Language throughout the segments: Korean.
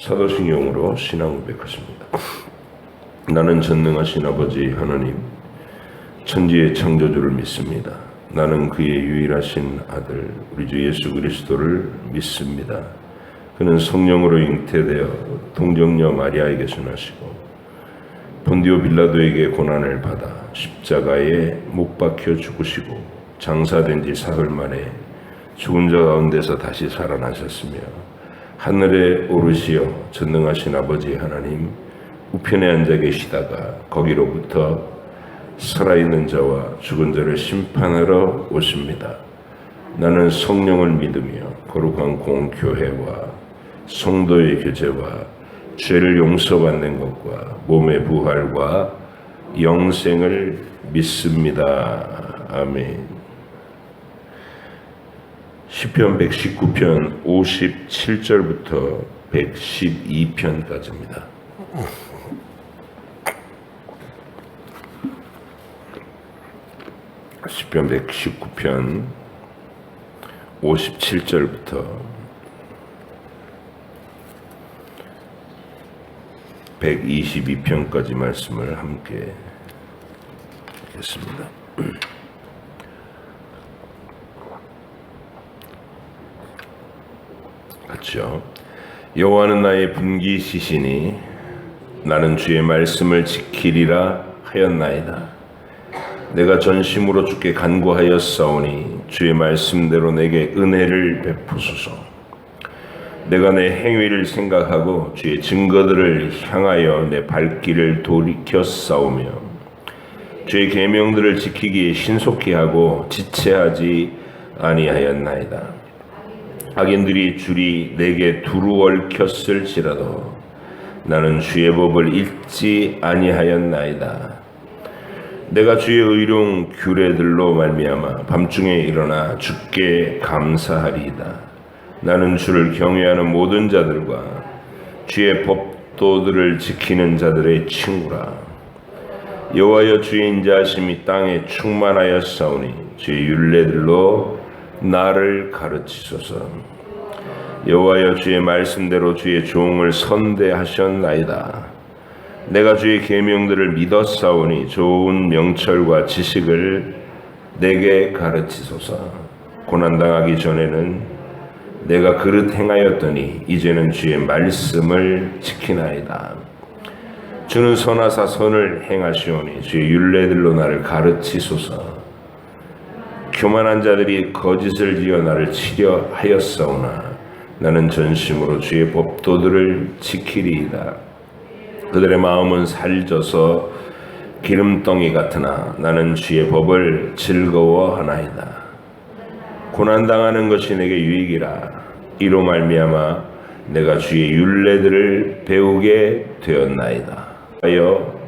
사도신경으로 신앙 고백하십니다. 나는 전능하신 아버지 하나님, 천지의 창조주를 믿습니다. 나는 그의 유일하신 아들 우리 주 예수 그리스도를 믿습니다. 그는 성령으로 잉태되어 동정녀 마리아에게 순하시고 본디오 빌라도에게 고난을 받아 십자가에 못 박혀 죽으시고 장사된 지 사흘 만에 죽은 자 가운데서 다시 살아나셨으며 하늘에 오르시어 전능하신 아버지 하나님 우편에 앉아 계시다가 거기로부터 살아있는 자와 죽은 자를 심판하러 오십니다. 나는 성령을 믿으며 거룩한 공교회와 성도의 교제와 죄를 용서받는 것과 몸의 부활과 영생을 믿습니다. 아멘. 시편 119편 57절부터 112편까지입니다. 시편 119편 57절부터 122편까지 말씀을 함께 읽겠습니다. 같이요. 여호와는 나의 분기시시니 나는 주의 말씀을 지키리라 하였나이다. 내가 전심으로 주께 간구하였사오니 주의 말씀대로 내게 은혜를 베푸소서. 내가 내 행위를 생각하고 주의 증거들을 향하여 내 발길을 돌이켰사오며 주의 계명들을 지키기에 신속히 하고 지체하지 아니하였나이다. 악인들이 줄이 내게 두루 얽혔을지라도 나는 주의 법을 잊지 아니하였나이다. 내가 주의 의로운 규례들로 말미암아 밤중에 일어나 주께 감사하리이다. 나는 주를 경외하는 모든 자들과 주의 법도들을 지키는 자들의 친구라. 여호와여 주의 인자하심이 땅에 충만하였사오니 주의 율례들로 나를 가르치소서. 여호와여 주의 말씀대로 주의 종을 선대하셨나이다. 내가 주의 계명들을 믿었사오니 좋은 명철과 지식을 내게 가르치소서. 고난당하기 전에는 내가 그릇 행하였더니 이제는 주의 말씀을 지키나이다. 주는 선하사 선을 행하시오니 주의 율례들로 나를 가르치소서. 교만한 자들이 거짓을 지어 나를 치려 하였사오나 나는 전심으로 주의 법도들을 지키리이다. 그들의 마음은 살쪄서 기름덩이 같으나 나는 주의 법을 즐거워하나이다. 고난당하는 것이 내게 유익이라. 이로 말미암아 내가 주의 율례들을 배우게 되었나이다. 하여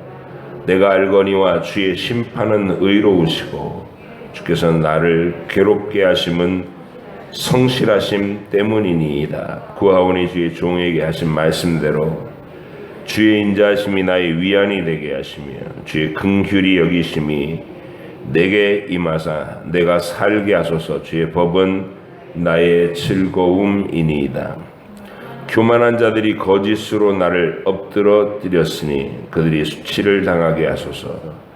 내가 알거니와 주의 심판은 의로우시고 주께서 나를 괴롭게 하심은 성실하심 때문이니이다. 구하오니 주의 종에게 하신 말씀대로 주의 인자하심이 나의 위안이 되게 하시며 주의 긍휼히 여기심이 내게 임하사 내가 살게 하소서. 주의 법은 나의 즐거움이니이다. 교만한 자들이 거짓으로 나를 엎드러뜨렸으니 그들이 수치를 당하게 하소서.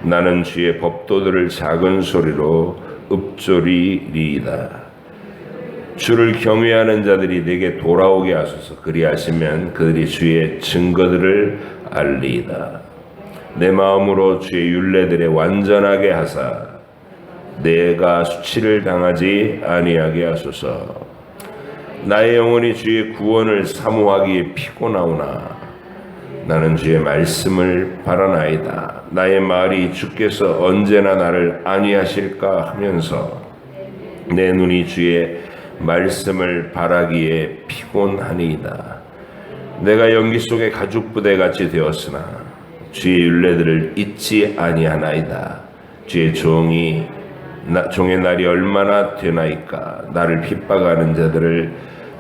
나는 주의 법도들을 작은 소리로 읊조리리이다. 주를 경외하는 자들이 내게 돌아오게 하소서. 그리하시면 그들이 주의 증거들을 알리이다. 내 마음으로 주의 율례들에 완전하게 하사 내가 수치를 당하지 아니하게 하소서. 나의 영혼이 주의 구원을 사모하기에 피곤하오나 나는 주의 말씀을 바라나이다. 나의 말이 주께서 언제나 나를 안위하실까 하면서 내 눈이 주의 말씀을 바라기에 피곤하니이다. 내가 연기 속의 가죽부대같이 되었으나 주의 율례들을 잊지 아니하나이다. 주의 종의 날이 얼마나 되나이까. 나를 핍박하는 자들을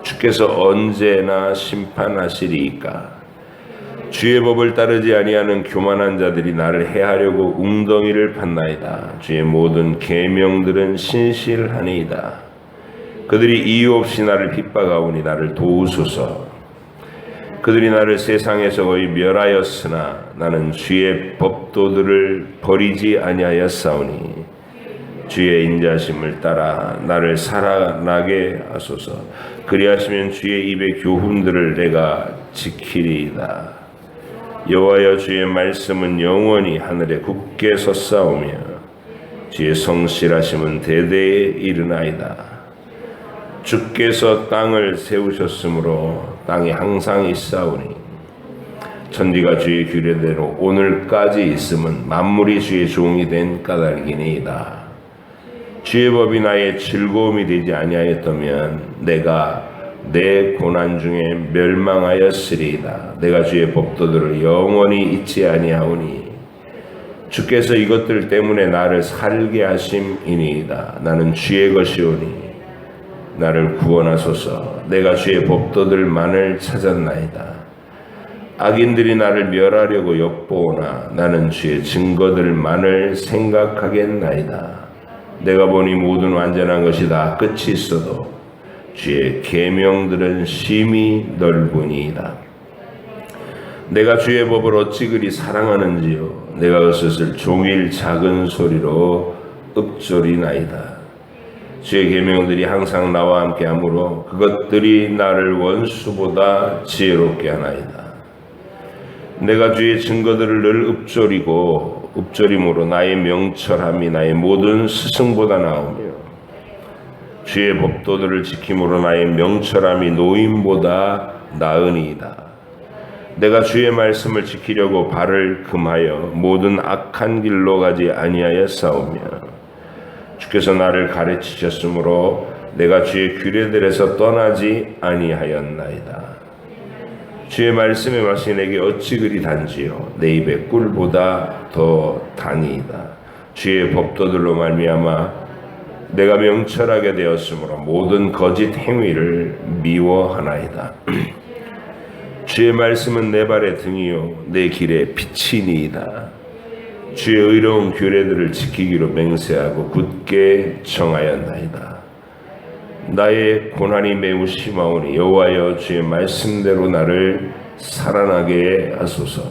주께서 언제나 심판하시리이까. 주의 법을 따르지 아니하는 교만한 자들이 나를 해하려고 웅덩이를 팠나이다. 주의 모든 계명들은 신실하니이다. 그들이 이유 없이 나를 핍박하오니 나를 도우소서. 그들이 나를 세상에서 거의 멸하였으나 나는 주의 법도들을 버리지 아니하였사오니 주의 인자심을 따라 나를 살아나게 하소서. 그리하시면 주의 입의 교훈들을 내가 지키리이다. 여호와여, 주의 말씀은 영원히 하늘에 굳게 섰사오며 주의 성실하심은 대대에 이르나이다. 주께서 땅을 세우셨으므로 땅이 항상 있사오니 천지가 주의 규례대로 오늘까지 있음은 만물이 주의 종이 된 까닭이니이다. 주의 법이 나의 즐거움이 되지 아니하였다면 내가 내 고난 중에 멸망하였으리이다. 내가 주의 법도들을 영원히 잊지 아니하오니 주께서 이것들 때문에 나를 살게 하심이니이다. 나는 주의 것이오니 나를 구원하소서. 내가 주의 법도들만을 찾았나이다. 악인들이 나를 멸하려고 엿보오나 나는 주의 증거들만을 생각하겠나이다. 내가 보니 모든 완전한 것이 다 끝이 있어도 주의 계명들은 심히 넓으니이다. 내가 주의 법을 어찌 그리 사랑하는지요. 내가 그것을 종일 작은 소리로 읊조리나이다. 주의 계명들이 항상 나와 함께 하므로 그것들이 나를 원수보다 지혜롭게 하나이다. 내가 주의 증거들을 늘 읊조림으로 나의 명철함이 나의 모든 스승보다 나오며 주의 법도들을 지킴으로 나의 명철함이 노임보다 나으니이다. 내가 주의 말씀을 지키려고 발을 금하여 모든 악한 길로 가지 아니하였사오며 주께서 나를 가르치셨으므로 내가 주의 규례들에서 떠나지 아니하였나이다. 주의 말씀의 맛이 내게 어찌 그리 단지요. 내 입의 꿀보다 더 다니이다. 주의 법도들로 말미암아 내가 명철하게 되었으므로 모든 거짓 행위를 미워하나이다. 주의 말씀은 내 발의 등이요 내 길의 빛이니이다. 주의 의로운 규례들을 지키기로 맹세하고 굳게 정하였나이다. 나의 고난이 매우 심하오니 여호와여, 주의 말씀대로 나를 살아나게 하소서.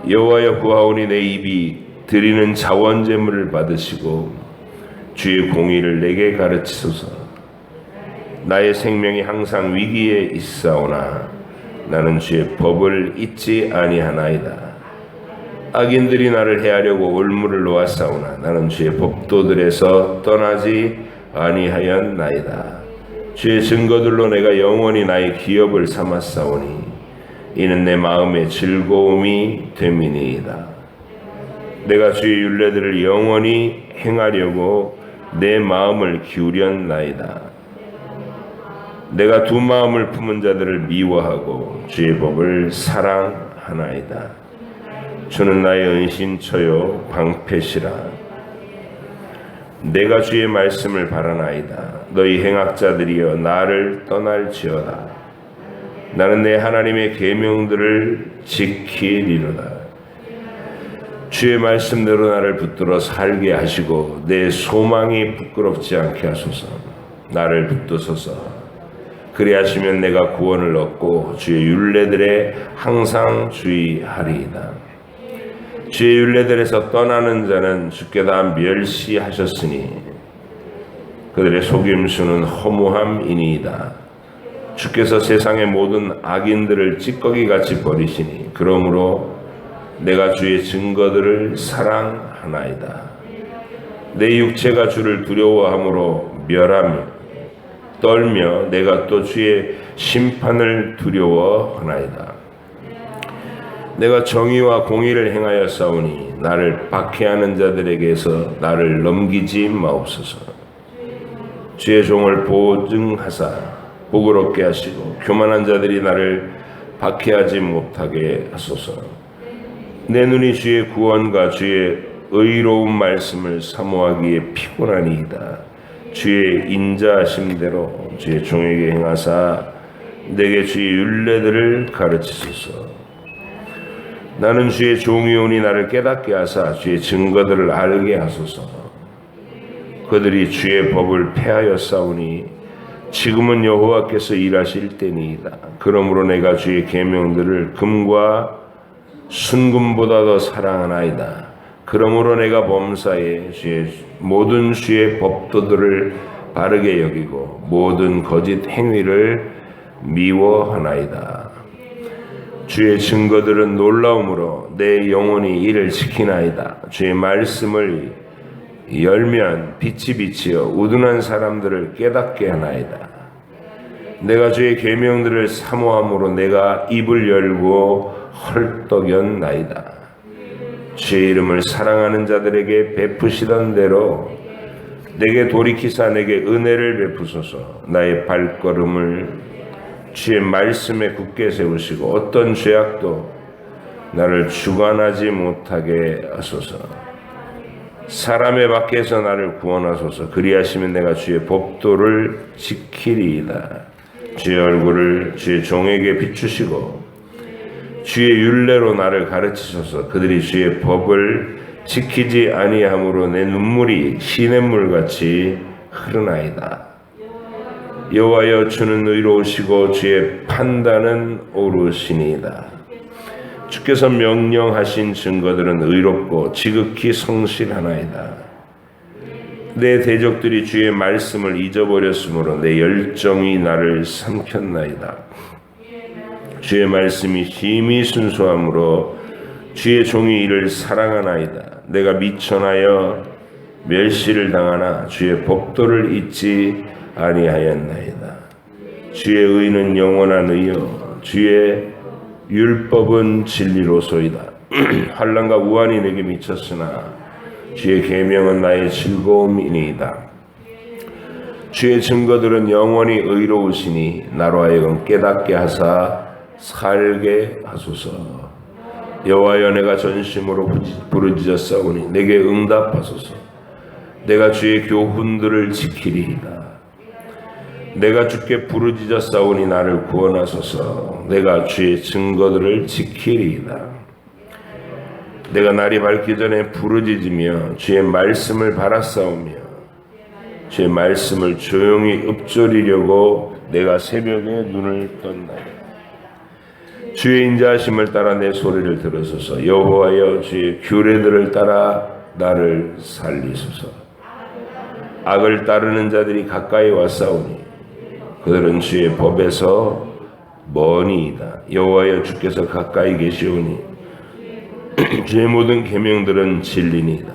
여호와여, 구하오니 내 입이 드리는 자원제물을 받으시고 주의 공의를 내게 가르치소서. 나의 생명이 항상 위기에 있사오나 나는 주의 법을 잊지 아니하나이다. 악인들이 나를 해하려고 올무를 놓았사오나 나는 주의 법도들에서 떠나지 아니하였나이다. 주의 증거들로 내가 영원히 나의 기업을 삼았사오니 이는 내 마음의 즐거움이 됨이니이다. 내가 주의 율례들을 영원히 행하려고 내 마음을 기울였나이다. 내가 두 마음을 품은 자들을 미워하고 주의 법을 사랑하나이다. 주는 나의 은신처요 방패시라. 내가 주의 말씀을 바라나이다. 너희 행악자들이여 나를 떠날지어다. 나는 내 하나님의 계명들을 지키리로다. 주의 말씀대로 나를 붙들어 살게 하시고 내 소망이 부끄럽지 않게 하소서. 나를 붙드소서. 그리하시면 내가 구원을 얻고 주의 율례들에 항상 주의하리이다. 주의 율례들에서 떠나는 자는 주께 다 멸시하셨으니 그들의 속임수는 허무함이니이다. 주께서 세상의 모든 악인들을 찌꺼기같이 버리시니 그러므로 내가 주의 증거들을 사랑하나이다. 내 육체가 주를 두려워함으로 멸하며 떨며 내가 또 주의 심판을 두려워하나이다. 내가 정의와 공의를 행하였사오니 나를 박해하는 자들에게서 나를 넘기지 마옵소서. 주의 종을 보증하사 복을 얻게 하시고 교만한 자들이 나를 박해하지 못하게 하소서. 내 눈이 주의 구원과 주의 의로운 말씀을 사모하기에 피곤하니이다. 주의 인자하심대로 주의 종에게 행하사 내게 주의 율례들을 가르치소서. 나는 주의 종이오니 나를 깨닫게 하사 주의 증거들을 알게 하소서. 그들이 주의 법을 폐하였사오니 지금은 여호와께서 일하실 때니이다. 그러므로 내가 주의 계명들을 금과 순금보다 더 사랑하나이다. 그러므로 내가 범사에 모든 주의 법도들을 바르게 여기고 모든 거짓 행위를 미워하나이다. 주의 증거들은 놀라움으로 내 영혼이 이를 지키나이다. 주의 말씀을 열면 빛이 비치어 우둔한 사람들을 깨닫게 하나이다. 내가 주의 계명들을 사모함으로 내가 입을 열고 헐떡였나이다. 주의 이름을 사랑하는 자들에게 베푸시던 대로 내게 돌이키사 내게 은혜를 베푸소서. 나의 발걸음을 주의 말씀에 굳게 세우시고 어떤 죄악도 나를 주관하지 못하게 하소서. 사람의 밖에서 나를 구원하소서. 그리하시면 내가 주의 법도를 지키리이다. 주의 얼굴을 주의 종에게 비추시고 주의 율례로 나를 가르치소서. 그들이 주의 법을 지키지 아니함으로 내 눈물이 시냇물같이 흐르나이다. 여호와여, 주는 의로우시고 주의 판단은 옳으시니이다. 주께서 명령하신 증거들은 의롭고 지극히 성실하나이다. 내 대적들이 주의 말씀을 잊어버렸으므로 내 열정이 나를 삼켰나이다. 주의 말씀이 심히 순수함으로 주의 종이 이를 사랑하나이다. 내가 미천하여 멸시를 당하나 주의 법도를 잊지 아니하였나이다. 주의 의는 영원한 의요 주의 율법은 진리로소이다. 환난과 우환이 내게 미쳤으나 주의 계명은 나의 즐거움이니이다. 주의 증거들은 영원히 의로우시니 나로 하여금 깨닫게 하사 살게 하소서. 여호와여, 내가 전심으로 부르짖었사오니 내게 응답하소서. 내가 주의 교훈들을 지키리이다. 내가 주께 부르짖었사오니 나를 구원하소서. 내가 주의 증거들을 지키리이다. 내가 날이 밝기 전에 부르짖으며 주의 말씀을 바라싸우며 주의 말씀을 조용히 읊조리려고 내가 새벽에 눈을 떴나이다. 주의 인자하심을 따라 내 소리를 들으소서. 여호와여, 주의 규례들을 따라 나를 살리소서. 악을 따르는 자들이 가까이 왔사오니 그들은 주의 법에서 머니이다. 여호와여, 주께서 가까이 계시오니 주의 모든 계명들은 진리니이다.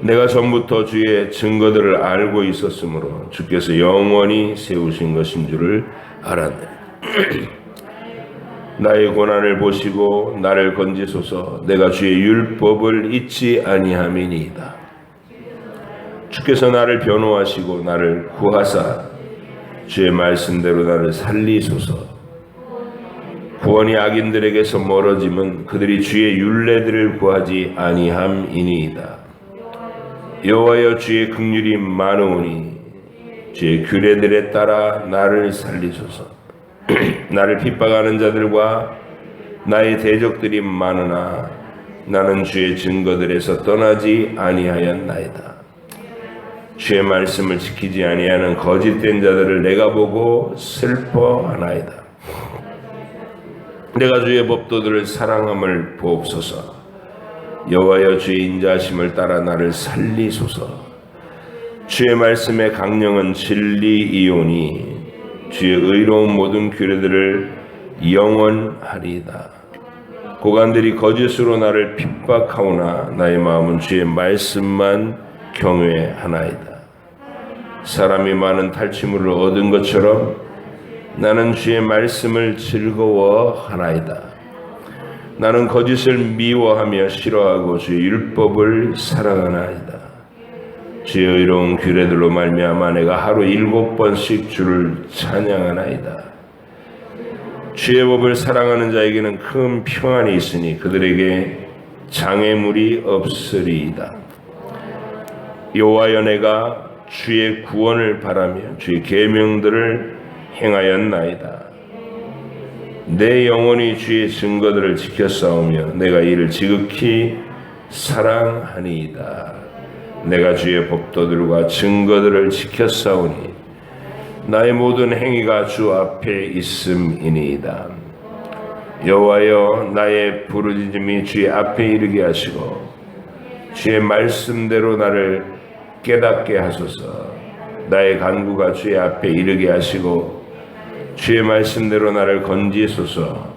내가 전부터 주의 증거들을 알고 있었으므로 주께서 영원히 세우신 것인 줄을 알았네. 나의 고난을 보시고 나를 건지소서. 내가 주의 율법을 잊지 아니함이니이다. 주께서 나를 변호하시고 나를 구하사 주의 말씀대로 나를 살리소서. 구원이 악인들에게서 멀어짐은 그들이 주의 율례들을 구하지 아니함이니이다. 여호와여, 주의 긍휼이 많으오니 주의 규례들에 따라 나를 살리소서. 나를 핍박하는 자들과 나의 대적들이 많으나 나는 주의 증거들에서 떠나지 아니하였나이다. 주의 말씀을 지키지 아니하는 거짓된 자들을 내가 보고 슬퍼하나이다. 내가 주의 법도들을 사랑함을 보옵소서. 여호와여, 주의 인자하심을 따라 나를 살리소서. 주의 말씀의 강령은 진리이오니 주의 의로운 모든 규례들을 영원하리이다. 고관들이 거짓으로 나를 핍박하오나 나의 마음은 주의 말씀만 경외하나이다. 사람이 많은 탈취물을 얻은 것처럼 나는 주의 말씀을 즐거워하나이다. 나는 거짓을 미워하며 싫어하고 주의 율법을 사랑하나이다. 주의 의로운 규례들로 말미암아 내가 하루 7번씩 주를 찬양하나이다. 주의 법을 사랑하는 자에게는 큰 평안이 있으니 그들에게 장애물이 없으리이다. 여호와여, 내가 주의 구원을 바라며 주의 계명들을 행하였나이다. 내 영혼이 주의 증거들을 지켰사오며 내가 이를 지극히 사랑하니이다. 내가 주의 법도들과 증거들을 지켰사오니 나의 모든 행위가 주 앞에 있음이니이다. 여호와여, 나의 부르짖음이 주의 앞에 이르게 하시고 주의 말씀대로 나를 깨닫게 하소서. 나의 간구가 주의 앞에 이르게 하시고 주의 말씀대로 나를 건지소서.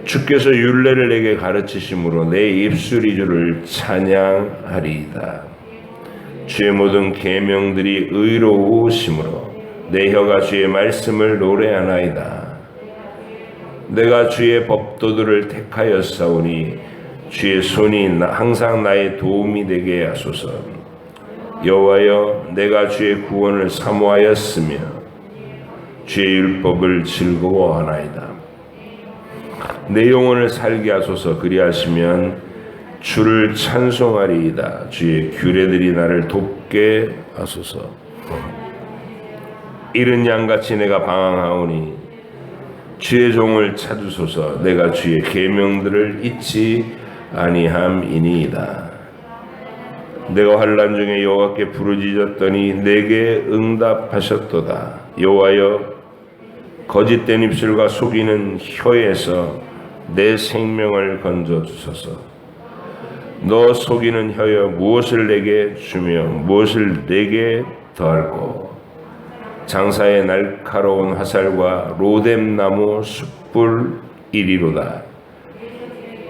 주께서 율례를 내게 가르치심으로 내 입술이 주를 찬양하리이다. 주의 모든 계명들이 의로우심으로 내 혀가 주의 말씀을 노래하나이다. 내가 주의 법도들을 택하였사오니 주의 손이 항상 나의 도움이 되게 하소서. 여호와여, 내가 주의 구원을 사모하였으며 주의 율법을 즐거워하나이다. 내 영혼을 살게 하소서. 그리하시면 주를 찬송하리이다. 주의 규례들이 나를 돕게 하소서. 이른 양같이 내가 방황하오니 주의 종을 찾으소서. 내가 주의 계명들을 잊지 아니함이니이다. 내가 환난 중에 여호와께 부르짖었더니 내게 응답하셨도다. 여호와여, 거짓된 입술과 속이는 혀에서 내 생명을 건져 주소서. 너 속이는 혀여, 무엇을 내게 주며 무엇을 내게 더할꼬. 장사의 날카로운 화살과 로뎀나무 숯불 이리로다.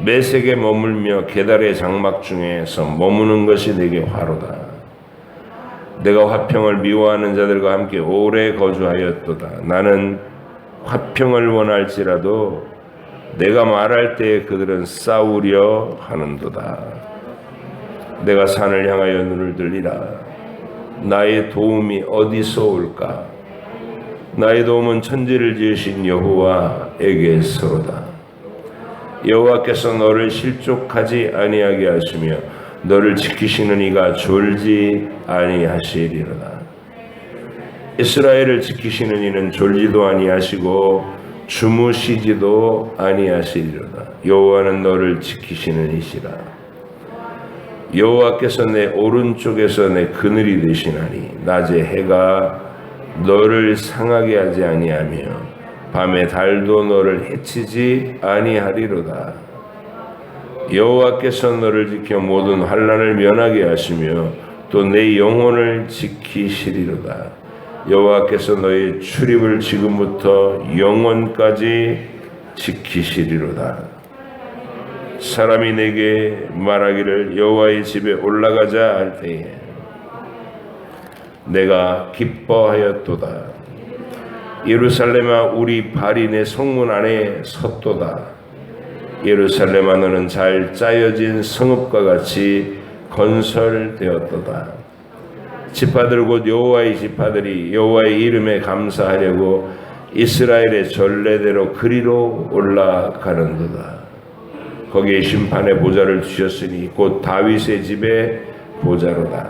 매색에 머물며 계달의 장막 중에서 머무는 것이 내게 화로다. 내가 화평을 미워하는 자들과 함께 오래 거주하였도다. 나는 화평을 원할지라도 내가 말할 때에 그들은 싸우려 하는도다. 내가 산을 향하여 눈을 들리라. 나의 도움이 어디서 올까? 나의 도움은 천지를 지으신 여호와에게서로다. 여호와께서 너를 실족하지 아니하게 하시며 너를 지키시는 이가 졸지 아니하시리로다. 이스라엘을 지키시는 이는 졸지도 아니하시고 주무시지도 아니하시리로다. 여호와는 너를 지키시는 이시라. 여호와께서 내 오른쪽에서 내 그늘이 되시나니 낮에 해가 너를 상하게 하지 아니하며 밤에 달도 너를 해치지 아니하리로다. 여호와께서 너를 지켜 모든 환난을 면하게 하시며 또 내 영혼을 지키시리로다. 여호와께서 너의 출입을 지금부터 영원까지 지키시리로다. 사람이 내게 말하기를 여호와의 집에 올라가자 할 때에 내가 기뻐하였도다. 예루살렘아, 우리 발이 내 성문 안에 섰도다. 예루살렘아, 너는 잘 짜여진 성읍과 같이 건설되었도다. 지파들 곧 여호와의 지파들이 여호와의 이름에 감사하려고 이스라엘의 전례대로 그리로 올라가는도다. 거기에 심판의 보좌를 두셨으니 곧 다윗의 집의 보좌로다.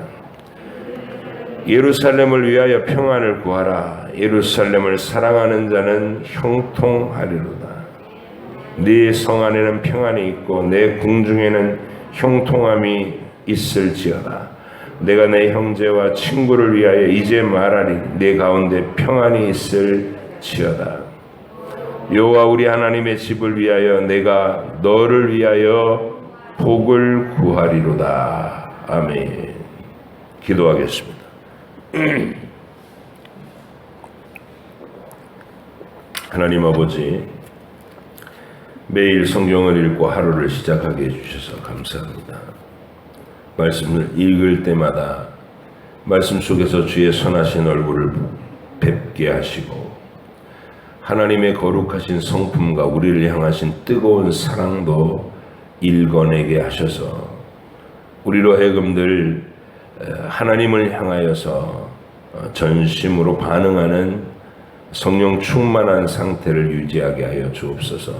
예루살렘을 위하여 평안을 구하라. 예루살렘을 사랑하는 자는 형통하리로다. 네 성 안에는 평안이 있고 내 궁중에는 형통함이 있을지어다. 내가 내 형제와 친구를 위하여 이제 말하리. 내 가운데 평안이 있을지어다. 여호와 우리 하나님의 집을 위하여 내가 너를 위하여 복을 구하리로다. 아멘. 기도하겠습니다. 하나님 아버지, 매일 성경을 읽고 하루를 시작하게 해주셔서 감사합니다. 말씀을 읽을 때마다 말씀 속에서 주의 선하신 얼굴을 뵙게 하시고 하나님의 거룩하신 성품과 우리를 향하신 뜨거운 사랑도 읽어내게 하셔서 우리로 하여금들 하나님을 향하여서 전심으로 반응하는 성령 충만한 상태를 유지하게 하여 주옵소서.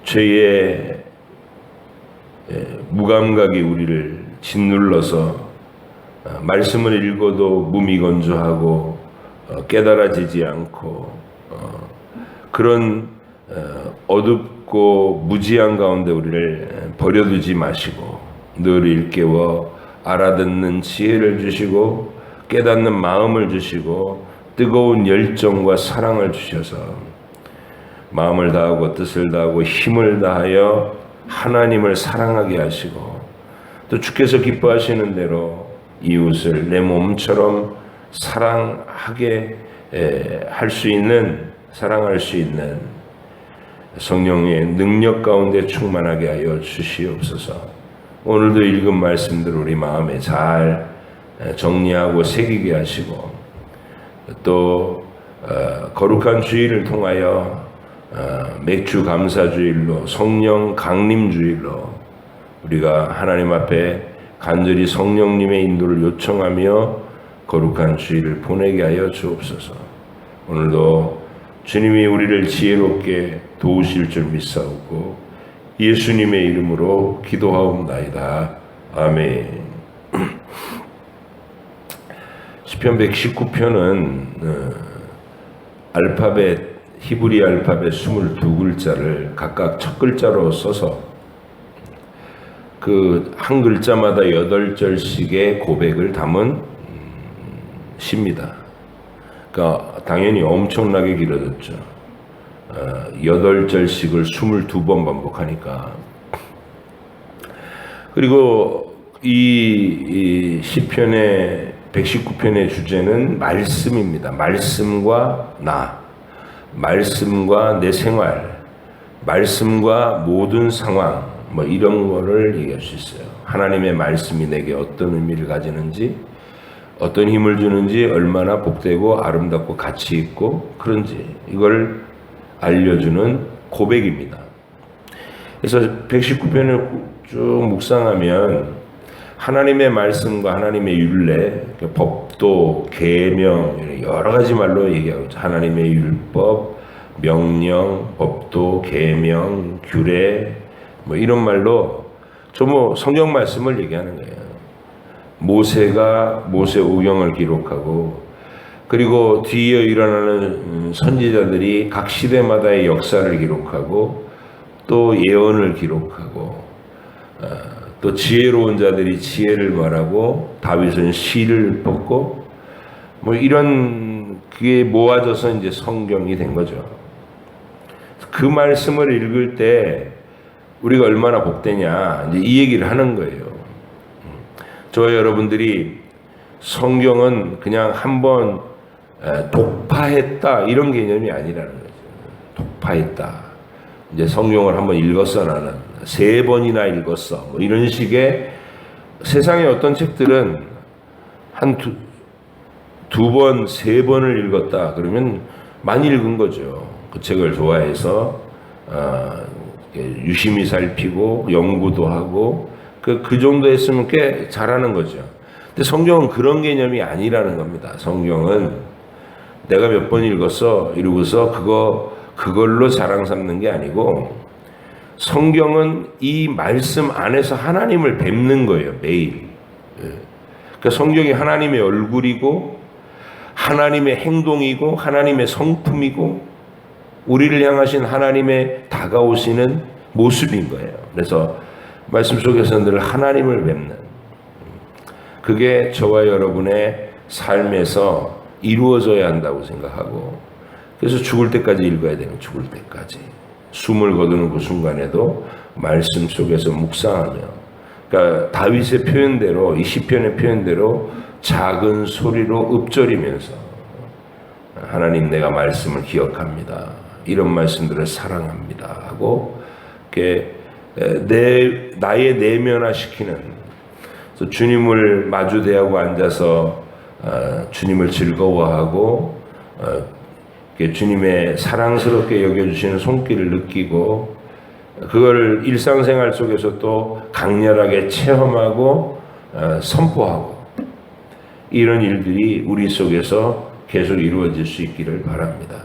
죄의 무감각이 우리를 짓눌러서 말씀을 읽어도 무미건조하고 깨달아지지 않고 그런 어둡고 무지한 가운데 우리를 버려두지 마시고 늘 일깨워 알아듣는 지혜를 주시고 깨닫는 마음을 주시고 뜨거운 열정과 사랑을 주셔서 마음을 다하고 뜻을 다하고 힘을 다하여 하나님을 사랑하게 하시고 또 주께서 기뻐하시는 대로 이웃을 내 몸처럼 사랑하게 할 수 있는, 사랑할 수 있는 성령의 능력 가운데 충만하게 하여 주시옵소서. 오늘도 읽은 말씀들 우리 마음에 잘 정리하고 새기게 하시고 또 거룩한 주일을 통하여 맥주 감사주일로, 성령 강림주일로 우리가 하나님 앞에 간절히 성령님의 인도를 요청하며 거룩한 주일을 보내게 하여 주옵소서. 오늘도 주님이 우리를 지혜롭게 도우실 줄 믿사오고 예수님의 이름으로 기도하옵나이다. 아멘. 시편 119편은 알파벳, 히브리 알파벳 22글자를 각각 첫 글자로 써서 그 한 글자마다 8절씩의 고백을 담은 시입니다. 그러니까 당연히 엄청나게 길어졌죠. 8절씩을 22번 반복하니까. 그리고 이 시편의 119편의 주제는 말씀입니다. 말씀과 나, 말씀과 내 생활, 말씀과 모든 상황, 뭐 이런 거를 얘기할 수 있어요. 하나님의 말씀이 내게 어떤 의미를 가지는지, 어떤 힘을 주는지, 얼마나 복되고 아름답고 가치 있고 그런지 이걸 알려주는 고백입니다. 그래서 119편을 쭉 묵상하면 하나님의 말씀과 하나님의 율례, 법도, 계명 여러 가지 말로 얘기하고 있죠. 하나님의 율법, 명령, 법도, 계명, 규례 뭐 이런 말로 전부 성경 말씀을 얘기하는 거예요. 모세가 모세 오경을 기록하고 그리고 뒤에 일어나는 선지자들이 각 시대마다의 역사를 기록하고 또 예언을 기록하고 또 지혜로운 자들이 지혜를 말하고 다윗은 시를 뽑고 뭐 이런 그게 모아져서 이제 성경이 된 거죠. 그 말씀을 읽을 때 우리가 얼마나 복되냐 이제 이 얘기를 하는 거예요. 저와 여러분들이 성경은 그냥 한번 독파했다 이런 개념이 아니라는 거죠. 독파했다. 이제 성경을 한번 읽었어 나는 3번이나 읽었어 뭐 이런 식의 세상의 어떤 책들은 한 두 번, 3번을 읽었다 그러면 많이 읽은 거죠. 그 책을 좋아해서 유심히 살피고 연구도 하고 그 정도 했으면 꽤 잘하는 거죠. 근데 성경은 그런 개념이 아니라는 겁니다. 성경은 내가 몇 번 읽었어 이러고서 그걸로 자랑 삼는 게 아니고 성경은 이 말씀 안에서 하나님을 뵙는 거예요. 매일. 그러니까 성경이 하나님의 얼굴이고 하나님의 행동이고 하나님의 성품이고 우리를 향하신 하나님의 다가오시는 모습인 거예요. 그래서 말씀 속에서 늘 하나님을 뵙는 그게 저와 여러분의 삶에서 이루어져야 한다고 생각하고 그래서 죽을 때까지 읽어야 되는 죽을 때까지 숨을 거두는 그 순간에도 말씀 속에서 묵상하며 그러니까 다윗의 표현대로 이 시편의 표현대로 작은 소리로 읊조리면서 하나님 내가 말씀을 기억합니다. 이런 말씀들을 사랑합니다 하고 이렇게 나의 내면화시키는 그래서 주님을 마주 대하고 앉아서 주님을 즐거워하고 주님의 사랑스럽게 여겨주시는 손길을 느끼고 그걸 일상생활 속에서 또 강렬하게 체험하고 선포하고 이런 일들이 우리 속에서 계속 이루어질 수 있기를 바랍니다.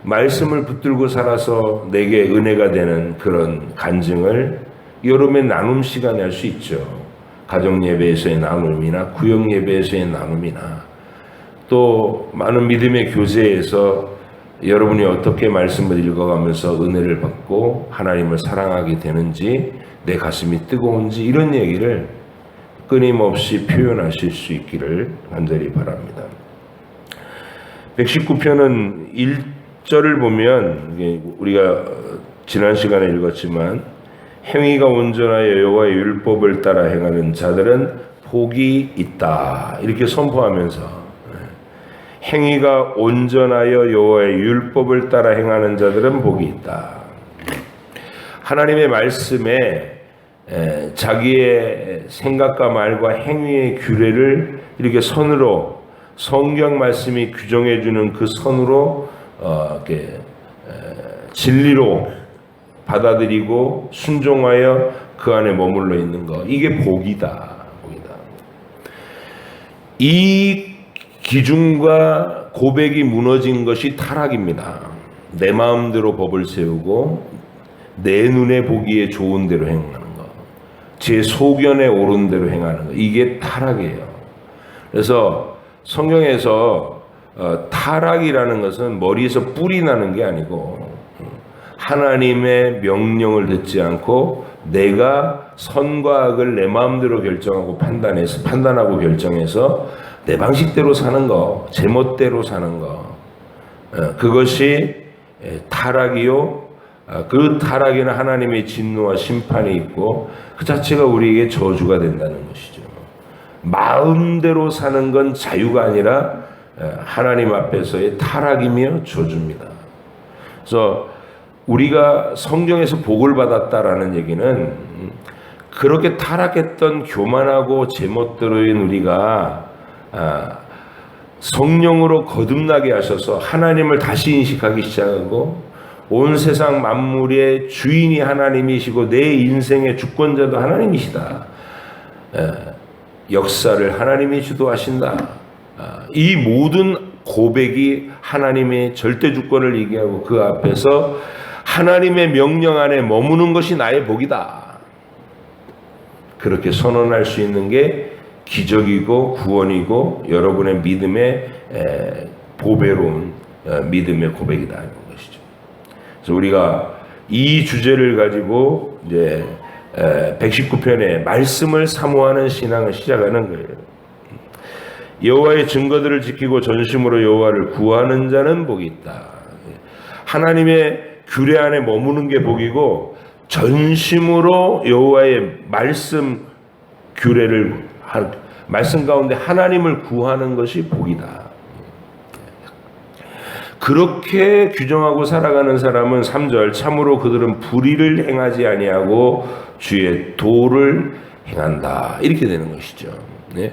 말씀을 붙들고 살아서 내게 은혜가 되는 그런 간증을 여름에 나눔 시간에 할 수 있죠. 가정 예배에서의 나눔이나 구역 예배에서의 나눔이나 또 많은 믿음의 교제에서 여러분이 어떻게 말씀을 읽어가면서 은혜를 받고 하나님을 사랑하게 되는지 내 가슴이 뜨거운지 이런 얘기를 끊임없이 표현하실 수 있기를 간절히 바랍니다. 119편은 1절을 보면 우리가 지난 시간에 읽었지만 행위가 온전하여 여호와의 율법을 따라 행하는 자들은 복이 있다 이렇게 선포하면서 행위가 온전하여 여호와의 율법을 따라 행하는 자들은 복이 있다. 하나님의 말씀에 자기의 생각과 말과 행위의 규례를 이렇게 선으로 성경 말씀이 규정해 주는 그 선으로 이렇게 진리로 받아들이고 순종하여 그 안에 머물러 있는 것, 이게 복이다. 복이다. 이 기준과 고백이 무너진 것이 타락입니다. 내 마음대로 법을 세우고 내 눈에 보기에 좋은 대로 행하는 것, 제 소견에 옳은 대로 행하는 것, 이게 타락이에요. 그래서 성경에서 타락이라는 것은 머리에서 뿔이 나는 게 아니고 하나님의 명령을 듣지 않고 내가 선과 악을 내 마음대로 결정하고 판단하고 결정해서 내 방식대로 사는 거, 제 멋대로 사는 거, 그것이 타락이요. 그 타락에는 하나님의 진노와 심판이 있고 그 자체가 우리에게 저주가 된다는 것이죠. 마음대로 사는 건 자유가 아니라 하나님 앞에서의 타락이며 저주입니다. 그래서 우리가 성경에서 복을 받았다라는 얘기는 그렇게 타락했던 교만하고 제멋대로인 우리가 성령으로 거듭나게 하셔서 하나님을 다시 인식하기 시작하고 온 세상 만물의 주인이 하나님이시고 내 인생의 주권자도 하나님이시다. 역사를 하나님이 주도하신다. 이 모든 고백이 하나님의 절대 주권을 얘기하고 그 앞에서 하나님의 명령 안에 머무는 것이 나의 복이다. 그렇게 선언할 수 있는 게 기적이고 구원이고 여러분의 믿음의 보배로운 믿음의 고백이다 하는 것이죠. 그래서 우리가 이 주제를 가지고 이제 119편의 말씀을 사모하는 신앙을 시작하는 거예요. 여호와의 증거들을 지키고 전심으로 여호와를 구하는 자는 복이 있다. 하나님의 규례 안에 머무는 게 복이고 전심으로 여호와의 말씀 규례를 말씀 가운데 하나님을 구하는 것이 복이다. 그렇게 규정하고 살아가는 사람은 3절 참으로 그들은 불의를 행하지 아니하고 주의 도를 행한다. 이렇게 되는 것이죠. 네?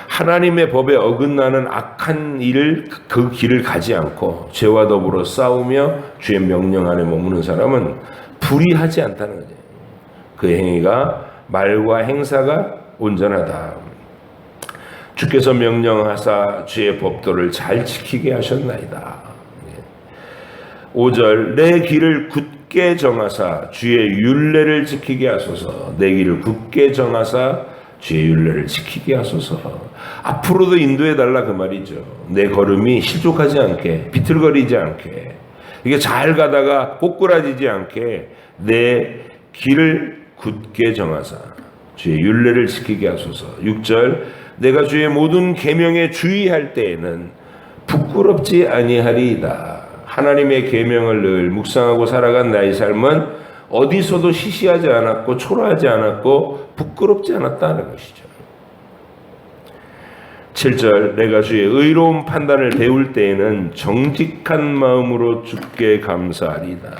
하나님의 법에 어긋나는 악한 일을 그 길을 가지 않고 죄와 더불어 싸우며 주의 명령 안에 머무는 사람은 불의하지 않다는 거죠. 그 행위가 말과 행사가 온전하다. 주께서 명령하사 주의 법도를 잘 지키게 하셨나이다. 5절 내 길을 굳게 정하사 주의 율례를 지키게 하소서. 내 길을 굳게 정하사 주의 율례를 지키게 하소서. 앞으로도 인도해 달라 그 말이죠. 내 걸음이 실족하지 않게, 비틀거리지 않게, 이게 잘 가다가 꼬꾸라지지 않게 내 길을 굳게 정하사 주의 율례를 지키게 하소서. 6절 내가 주의 모든 계명에 주의할 때에는 부끄럽지 아니하리이다. 하나님의 계명을 늘 묵상하고 살아간 나의 삶은 어디서도 시시하지 않았고 초라하지 않았고 부끄럽지 않았다는 것이죠. 7절 내가 주의 의로운 판단을 배울 때에는 정직한 마음으로 주께 감사하리다.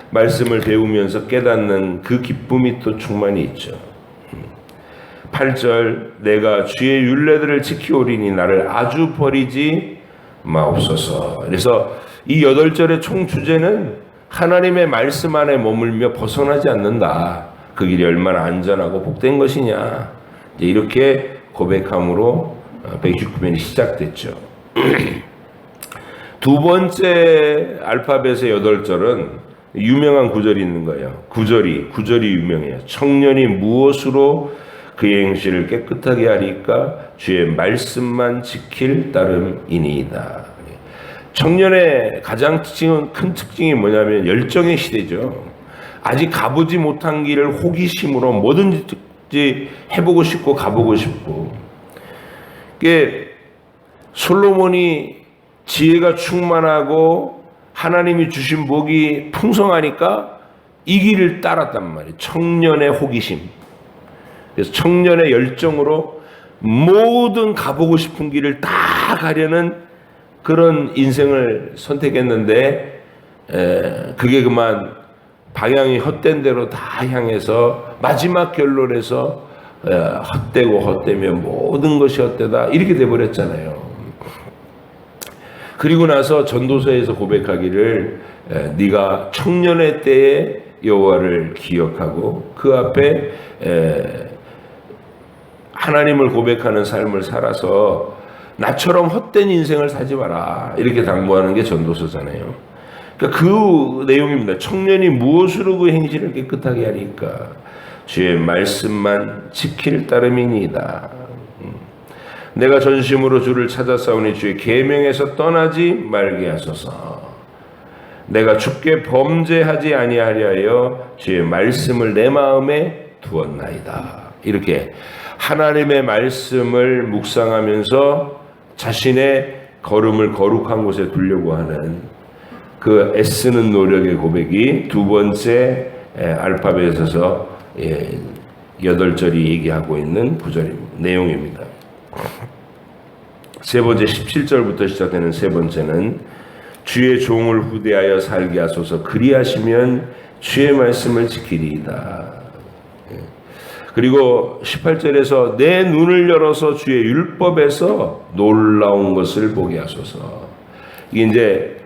말씀을 배우면서 깨닫는 그 기쁨이 또 충만히 있죠. 8절 내가 주의 율례들을 지키오리니 나를 아주 버리지 마옵소서. 그래서 이 8절의 총 주제는 하나님의 말씀 안에 머물며 벗어나지 않는다. 그 길이 얼마나 안전하고 복된 것이냐. 이렇게 고백함으로 119편이 시작됐죠. 두 번째 알파벳의 8절은 유명한 구절이 있는 거예요. 구절이 유명해요. 청년이 무엇으로 그의 행실을 깨끗하게 하리까 주의 말씀만 지킬 따름이니이다. 청년의 가장 큰 특징이 뭐냐면 열정의 시대죠. 아직 가보지 못한 길을 호기심으로 뭐든지 해보고 싶고 가보고 싶고. 솔로몬이 지혜가 충만하고 하나님이 주신 복이 풍성하니까 이 길을 따랐단 말이에요. 청년의 호기심. 그래서 청년의 열정으로 모든 가보고 싶은 길을 다 가려는 그런 인생을 선택했는데 그게 그만 방향이 헛된 대로 다 향해서 마지막 결론에서 헛되고 헛되면 모든 것이 헛되다 이렇게 돼버렸잖아요. 그리고 나서 전도서에서 고백하기를 네가 청년의 때에 여호와를 기억하고 그 앞에 하나님을 고백하는 삶을 살아서 나처럼 헛된 인생을 살지 마라 이렇게 당부하는 게 전도서잖아요. 그러니까 그 내용입니다. 청년이 무엇으로 그 행실을 깨끗하게 하리까? 주의 말씀만 지킬 따름이니이다. 내가 전심으로 주를 찾아싸우니 주의 계명에서 떠나지 말게 하소서. 내가 주께 범죄하지 아니하려 하여 주의 말씀을 내 마음에 두었나이다. 이렇게 하나님의 말씀을 묵상하면서 자신의 걸음을 거룩한 곳에 두려고 하는 그 애쓰는 노력의 고백이 두 번째 알파벳에서 8절이 얘기하고 있는 내용입니다. 세 번째 17절부터 시작되는 세 번째는 주의 종을 후대하여 살게 하소서 그리하시면 주의 말씀을 지키리이다. 그리고 18절에서 내 눈을 열어서 주의 율법에서 놀라운 것을 보게 하소서. 이게 이제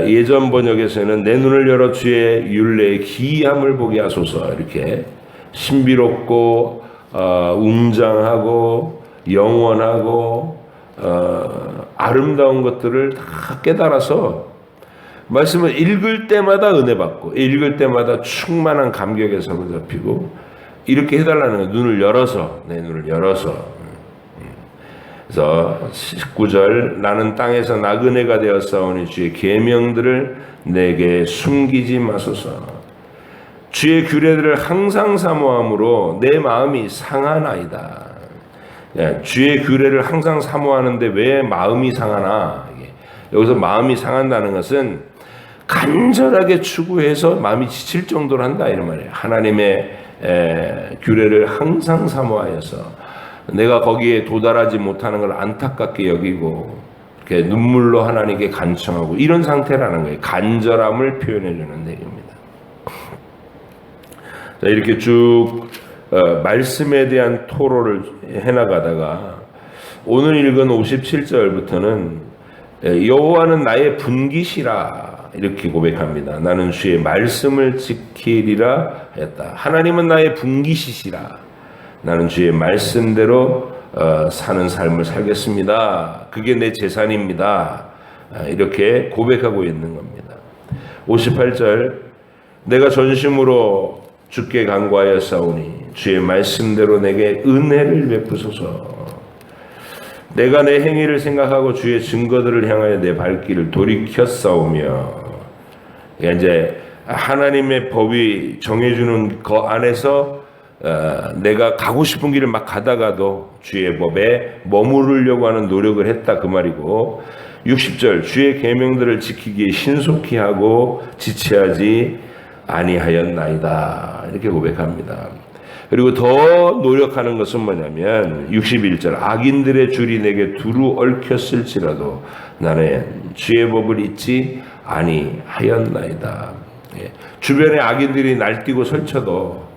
예전 번역에서는 내 눈을 열어 주의 율례의 기이함을 보게 하소서 이렇게 신비롭고 웅장하고 영원하고 아름다운 것들을 다 깨달아서 말씀을 읽을 때마다 은혜 받고 읽을 때마다 충만한 감격에 사로잡히고 이렇게 해달라는 거예요. 눈을 열어서 내 눈을 열어서. 그래서 19절 나는 땅에서 나그네가 되었사오니 주의 계명들을 내게 숨기지 마소서. 주의 규례들을 항상 사모함으로 내 마음이 상하나이다. 주의 규례를 항상 사모하는데 왜 마음이 상하나? 여기서 마음이 상한다는 것은 간절하게 추구해서 마음이 지칠 정도로 한다 이런 말이에요. 하나님의 규례를 항상 사모하여서 내가 거기에 도달하지 못하는 걸 안타깝게 여기고 이렇게 눈물로 하나님께 간청하고 이런 상태라는 거예요. 간절함을 표현해주는 내용입니다. 자, 이렇게 쭉 말씀에 대한 토로를 해나가다가 오늘 읽은 57절부터는 여호와는 나의 분깃이라 이렇게 고백합니다. 나는 주의 말씀을 지키리라 했다. 하나님은 나의 분깃이시라. 나는 주의 말씀대로 사는 삶을 살겠습니다. 그게 내 재산입니다. 이렇게 고백하고 있는 겁니다. 58절 내가 전심으로 주께 간구하였사오니 주의 말씀대로 내게 은혜를 베푸소서. 내가 내 행위를 생각하고 주의 증거들을 향하여 내 발길을 돌이켰사오며 이제 하나님의 법이 정해주는 그 안에서 내가 가고 싶은 길을 막 가다가도 주의 법에 머무르려고 하는 노력을 했다 그 말이고 60절 주의 계명들을 지키기에 신속히 하고 지체하지 아니하였나이다 이렇게 고백합니다. 그리고 더 노력하는 것은 뭐냐면 61절 악인들의 줄이 내게 두루 얽혔을지라도 나는 주의 법을 잊지 아니하였나이다. 주변에 악인들이 날뛰고 설쳐도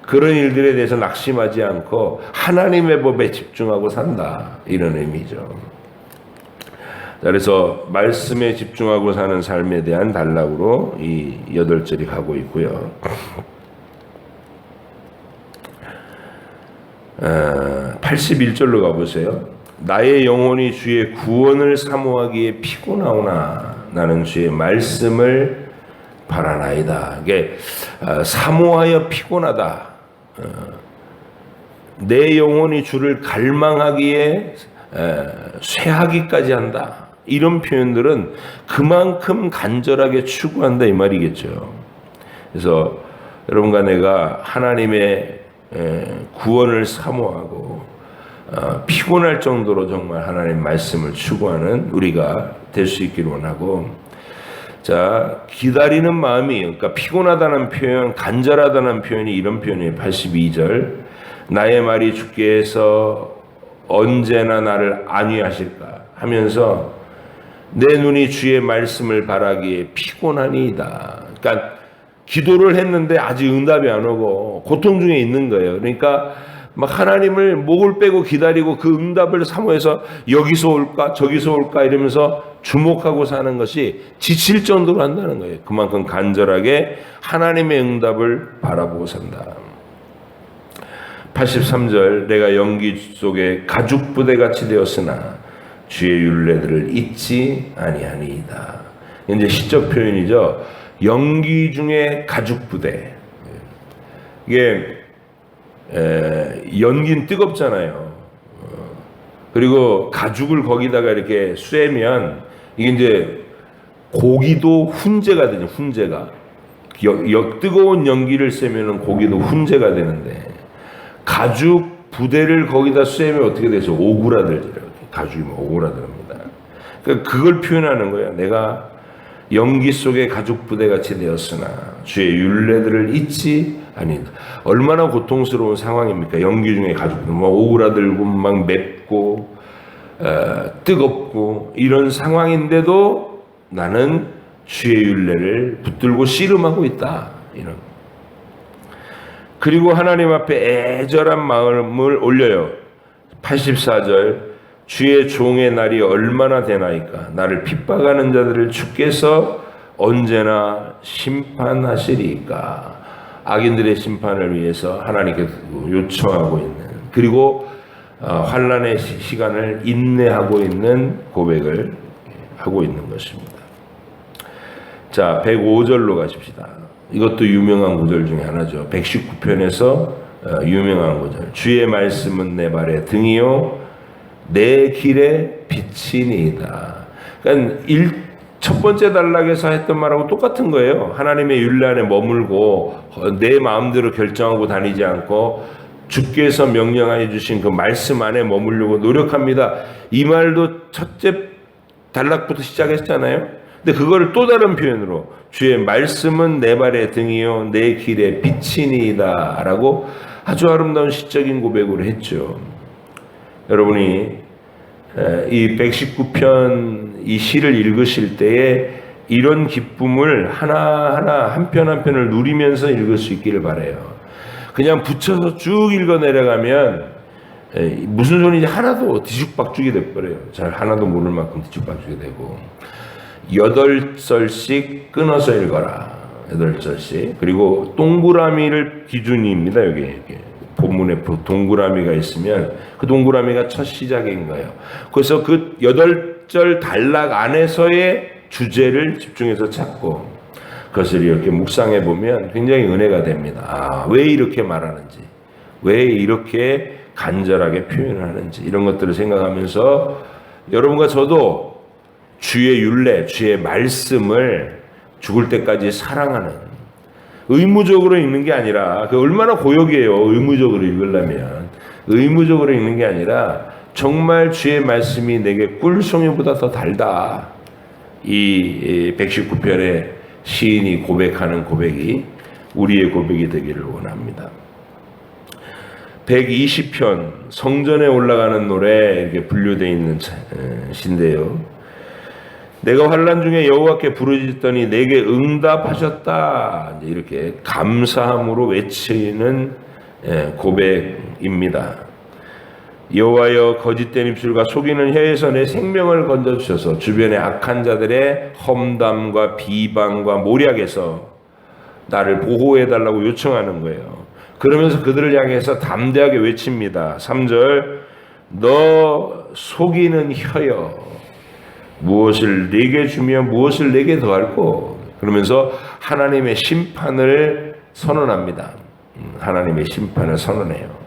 그런 일들에 대해서 낙심하지 않고 하나님의 법에 집중하고 산다 이런 의미죠. 그래서 말씀에 집중하고 사는 삶에 대한 단락으로 이 8절이 가고 있고요. 81절로 가보세요. 나의 영혼이 주의 구원을 사모하기에 피곤하오나 나는 주의 말씀을 바라나이다. 이게 사모하여 피곤하다. 내 영혼이 주를 갈망하기에 쇠하기까지 한다. 이런 표현들은 그만큼 간절하게 추구한다 이 말이겠죠. 그래서 여러분과 내가 하나님의 구원을 사모하고 피곤할 정도로 정말 하나님 말씀을 추구하는 우리가 될 수 있기를 원하고, 자, 기다리는 마음이, 그러니까 피곤하다는 표현, 간절하다는 표현이 이런 표현이에요. 82절. 나의 말이 주께 해서 언제나 나를 안위하실까 하면서 내 눈이 주의 말씀을 바라기에 피곤하니이다. 그러니까 기도를 했는데 아직 응답이 안 오고 고통 중에 있는 거예요. 그러니까 막 하나님을 목을 빼고 기다리고 그 응답을 사모해서 여기서 올까 저기서 올까 이러면서 주목하고 사는 것이 지칠 정도로 한다는 거예요. 그만큼 간절하게 하나님의 응답을 바라보고 산다. 83절. 내가 연기 속에 가죽 부대같이 되었으나 주의 율례들을 잊지 아니하니이다. 이제 시적 표현이죠. 연기 중에 가죽 부대. 이게 연기는 뜨겁잖아요. 그리고 가죽을 거기다가 이렇게 쐬면 이게 이제 고기도 훈제가 되죠. 훈제가 뜨거운 연기를 쐬면은 고기도 훈제가 되는데 가죽 부대를 거기다 쐬면 어떻게 되죠? 오그라들죠. 가죽이 오그라듭니다. 그러니까 그걸 표현하는 거예요. 내가 연기 속에 가죽 부대같이 되었으나 주의 율례들을 잊지 아니다. 얼마나 고통스러운 상황입니까? 연기 중에 가죽 부대, 오그라들고 막 맵고 뜨겁고 이런 상황인데도 나는 주의 율례를 붙들고 씨름하고 있다. 이런. 그리고 하나님 앞에 애절한 마음을 올려요. 84절. 주의 종의 날이 얼마나 되나이까. 나를 핍박하는 자들을 주께서 언제나 심판하시리까. 악인들의 심판을 위해서 하나님께 요청하고 있는, 그리고 환난의 시간을 인내하고 있는 고백을 하고 있는 것입니다. 자, 105절로 가십시다. 이것도 유명한 구절 중에 하나죠. 119편에서 유명한 구절. 주의 말씀은 내 발의 등이요 내 길의 빛이니이다. 그러니까 첫 번째 단락에서 했던 말하고 똑같은 거예요. 하나님의 율례 안에 머물고 내 마음대로 결정하고 다니지 않고 주께서 명령하여 주신 그 말씀 안에 머물려고 노력합니다. 이 말도 첫째 단락부터 시작했잖아요. 근데 그거를 또 다른 표현으로 주의 말씀은 내 발의 등이요 내 길의 빛이니이다 라고 아주 아름다운 시적인 고백으로 했죠. 여러분이 이 119편 이 시를 읽으실 때에 이런 기쁨을 하나하나 한 편 한 편을 누리면서 읽을 수 있기를 바라요. 그냥 붙여서 쭉 읽어 내려가면 무슨 소리인지 하나도 뒤죽박죽이 돼버려요. 잘 하나도 모를 만큼 뒤죽박죽이 되고 8절씩 끊어서 읽어라. 8절씩. 그리고 동그라미를 기준입니다. 여기 본문에 동그라미가 있으면 그 동그라미가 첫 시작인 거예요. 그래서 그 8절 단락 안에서의 주제를 집중해서 찾고 그것을 이렇게 묵상해 보면 굉장히 은혜가 됩니다. 아, 왜 이렇게 말하는지, 왜 이렇게 간절하게 표현을 하는지 이런 것들을 생각하면서 여러분과 저도 주의 율례, 주의 말씀을 죽을 때까지 사랑하는, 의무적으로 읽는 게 아니라, 그 얼마나 고역이에요. 의무적으로 읽으려면. 의무적으로 읽는 게 아니라 정말 주의 말씀이 내게 꿀송이보다 더 달다. 이 119편의 시인이 고백하는 고백이 우리의 고백이 되기를 원합니다. 120편 성전에 올라가는 노래 이렇게 분류되어 있는 시인데요. 내가 환난 중에 여호와께 부르짖더니 내게 응답하셨다. 이렇게 감사함으로 외치는 고백입니다. 여호와여 거짓된 입술과 속이는 혀에서 내 생명을 건져주셔서 주변의 악한 자들의 험담과 비방과 모략에서 나를 보호해달라고 요청하는 거예요. 그러면서 그들을 향해서 담대하게 외칩니다. 3절 너 속이는 혀여 무엇을 내게 주며 무엇을 내게 더할꼬. 그러면서 하나님의 심판을 선언합니다. 하나님의 심판을 선언해요.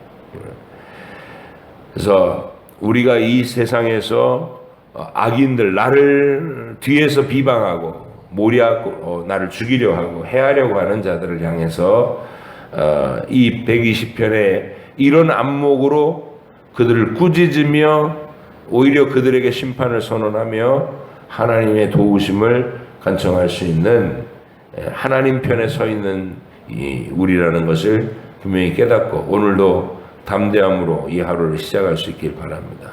그래서 우리가 이 세상에서 악인들, 나를 뒤에서 비방하고 모략, 나를 죽이려 하고 해하려고 하는 자들을 향해서 이 120편에 이런 안목으로 그들을 꾸짖으며 오히려 그들에게 심판을 선언하며 하나님의 도우심을 간청할 수 있는 하나님 편에 서 있는 우리라는 것을 분명히 깨닫고 오늘도 담대함으로 이 하루를 시작할 수 있길 바랍니다.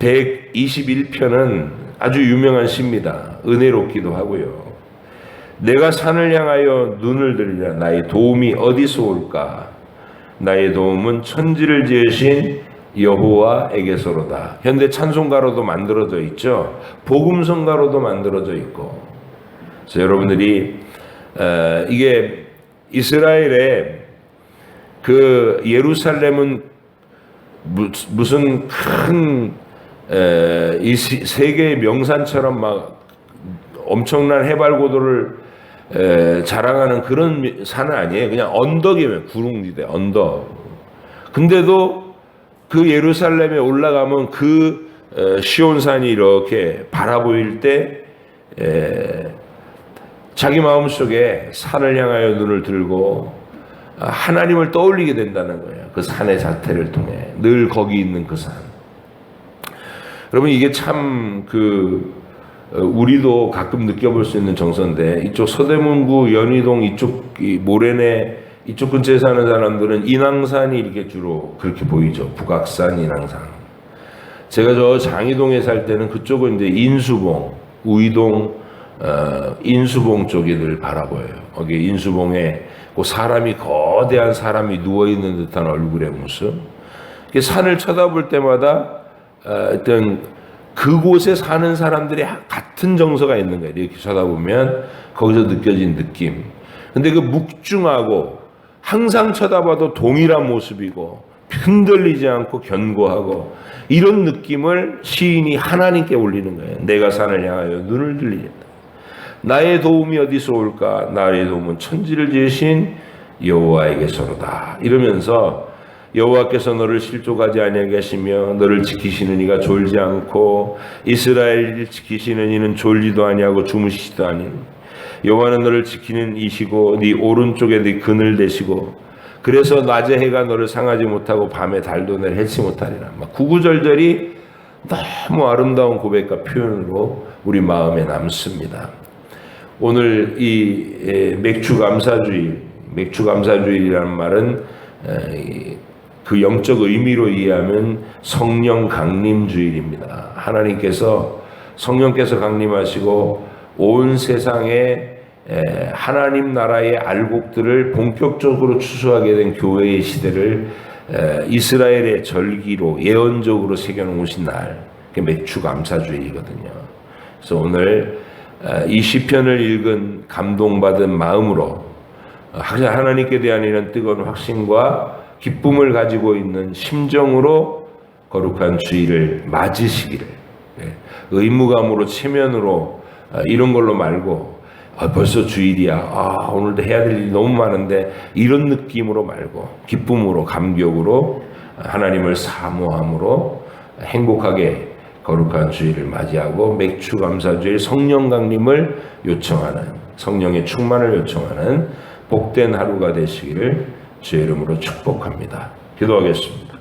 121편은 아주 유명한 시입니다. 은혜롭기도 하고요. 내가 산을 향하여 눈을 들이라. 나의 도움이 어디서 올까? 나의 도움은 천지를 지으신 여호와에게서로다. 현대 찬송가로도 만들어져 있죠. 복음성가로도 만들어져 있고. 그래서 여러분들이 이게 이스라엘의 그 예루살렘은 무슨 큰 이 세계의 명산처럼 막 엄청난 해발고도를 자랑하는 그런 산은 아니에요. 그냥 언덕이면 구릉지대 언덕. 근데도 그 예루살렘에 올라가면 그 시온산이 이렇게 바라보일 때 자기 마음속에 산을 향하여 눈을 들고 하나님을 떠올리게 된다는 거예요. 그 산의 자태를 통해 늘 거기 있는 그 산. 여러분 이게 참 우리도 가끔 느껴볼 수 있는 정서인데 이쪽 서대문구 연희동 이쪽 모래내 이쪽 근처에 사는 사람들은 인왕산이 이렇게 주로 그렇게 보이죠. 북악산, 인왕산. 제가 저 장희동에 살 때는 그쪽은 이제 인수봉, 우이동, 인수봉 쪽이 늘 바라보여요. 거기 인수봉에 그 사람이 거대한 사람이 누워 있는 듯한 얼굴의 모습. 산을 쳐다볼 때마다 어떤 그곳에 사는 사람들이 같은 정서가 있는 거예요. 이렇게 쳐다보면 거기서 느껴진 느낌. 근데 그 묵중하고 항상 쳐다봐도 동일한 모습이고 흔들리지 않고 견고하고 이런 느낌을 시인이 하나님께 올리는 거예요. 내가 산을 향하여 눈을 들리겠다. 나의 도움이 어디서 올까? 나의 도움은 천지를 지으신 여호와에게서로다. 이러면서 여호와께서 너를 실족하지 아니하게 하시며 너를 지키시는 이가 졸지 않고 이스라엘을 지키시는 이는 졸지도 아니하고 주무시지도 아니니 여호와는 너를 지키는 이시고 네 오른쪽에 네 그늘 대시고 그래서 낮에 해가 너를 상하지 못하고 밤에 달도 너를 해치 못하리라. 막 구구절절이 너무 아름다운 고백과 표현으로 우리 마음에 남습니다. 오늘 이 맥주감사주일이라는 말은 그 영적 의미로 이해하면 성령 강림주일입니다. 성령께서 강림하시고 온 세상에 하나님 나라의 알곡들을 본격적으로 추수하게 된 교회의 시대를 이스라엘의 절기로 예언적으로 새겨놓으신 날, 그게 맥주감사주일이거든요. 그래서 오늘 이 시편을 읽은 감동받은 마음으로 하나님께 대한 이런 뜨거운 확신과 기쁨을 가지고 있는 심정으로 거룩한 주일을 맞으시기를, 의무감으로 체면으로 이런 걸로 말고 벌써 주일이야, 오늘도 해야 될 일이 너무 많은데 이런 느낌으로 말고 기쁨으로 감격으로 하나님을 사모함으로 행복하게 거룩한 주일을 맞이하고 맥주감사주일 성령 강림을 요청하는, 성령의 충만을 요청하는 복된 하루가 되시기를 주의 이름으로 축복합니다. 기도하겠습니다.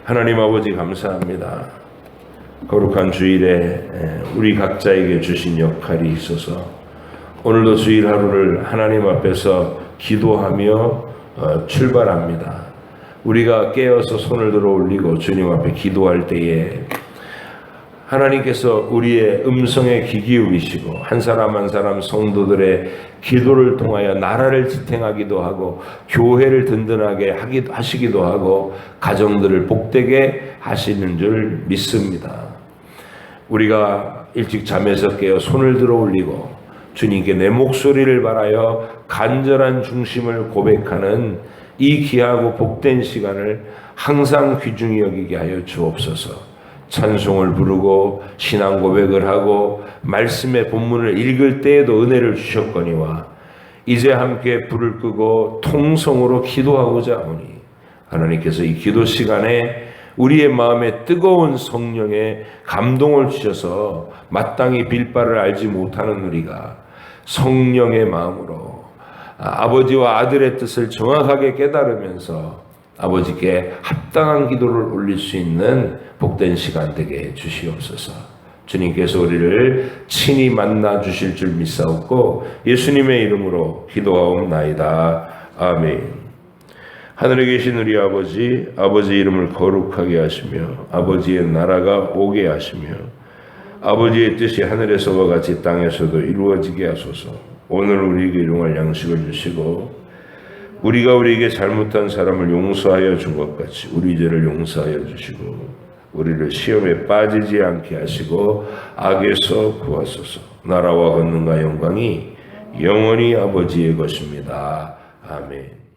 하나님 아버지 감사합니다. 거룩한 주일에 우리 각자에게 주신 역할이 있어서 오늘도 주일 하루를 하나님 앞에서 기도하며 출발합니다. 우리가 깨어서 손을 들어 올리고 주님 앞에 기도할 때에 하나님께서 우리의 음성에 귀 기울이시고 한 사람 한 사람 성도들의 기도를 통하여 나라를 지탱하기도 하고 교회를 든든하게 하시기도 하고 가정들을 복되게 하시는 줄 믿습니다. 우리가 일찍 잠에서 깨어 손을 들어 올리고 주님께 내 목소리를 발하여 간절한 중심을 고백하는 이 귀하고 복된 시간을 항상 귀중히 여기게 하여 주옵소서. 찬송을 부르고 신앙 고백을 하고 말씀의 본문을 읽을 때에도 은혜를 주셨거니와 이제 함께 불을 끄고 통성으로 기도하고자 하오니 하나님께서 이 기도 시간에 우리의 마음에 뜨거운 성령의 감동을 주셔서 마땅히 빌 바를 알지 못하는 우리가 성령의 마음으로 아버지와 아들의 뜻을 정확하게 깨달으면서 아버지께 합당한 기도를 올릴 수 있는 복된 시간 되게 해 주시옵소서. 주님께서 우리를 친히 만나 주실 줄 믿사옵고 예수님의 이름으로 기도하옵나이다. 아멘. 하늘에 계신 우리 아버지, 아버지 이름을 거룩하게 하시며 아버지의 나라가 오게 하시며 아버지의 뜻이 하늘에서와 같이 땅에서도 이루어지게 하소서. 오늘 우리에게 일용할 양식을 주시고 우리가 우리에게 잘못한 사람을 용서하여 준 것 같이 우리 죄를 용서하여 주시고 우리를 시험에 빠지지 않게 하시고 악에서 구하소서. 나라와 권능과 영광이 영원히 아버지의 것입니다. 아멘.